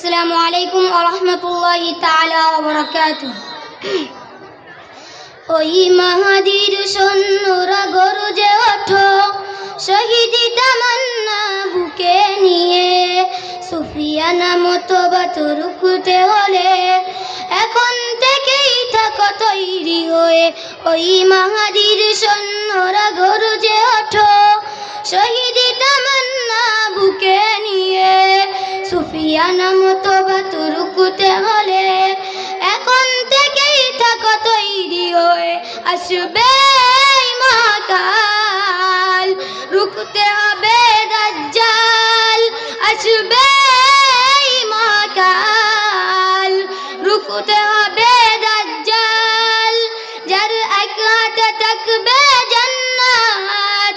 আসসালামু আলাইকুম ওয়া রাহমাতুল্লাহি তাআলা ওয়া বারাকাতুহু। ওই মাহাদির সৈন্যরা গর্জে ওঠো, শহীদি তামান্না বুকে নিয়ে, সুফিয়ানা মতবাত রুখতে হলে এখন থেকেই থাকো তৈরি হয়ে। ওই মাহাদির সৈন্যরা গর্জে ওঠো, শহীদি তামান্না বুকে নিয়ে, সুফিয়ানা মতবাত রুখতে হলে এখন থেকেই থাকো তৈরি হয়ে। আসবে মহাকাল, রুখতে হবে দাজ্জাল। আসবে মহাকাল, রুখতে হবে দাজ্জাল। যার এক হাতে থাকবে জান্নাত,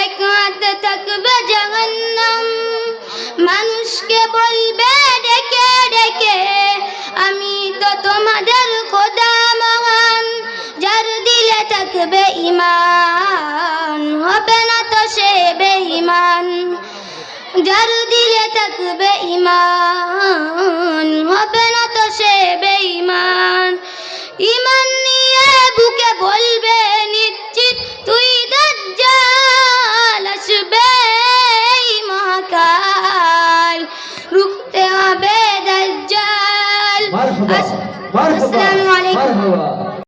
এক হাতে থাকবে জাহান্নাম। মানুষকে বলবে ডেকে ডেকে, আমি তো তোমাদের খোদা মহান। যার দিলে থাকবে ঈমান, হবে না তো সে বেঈমান। যার দিলে থাকবে ঈমান, হবে না তো সে বেঈমান। ঈমান নিয়ে বুকে বলবে নিশ্চিত তুই দাজ্জাল। আসবে মহাকাল, রুখতে হবে দাজ্জাল। আসসালামু আলাইকুম।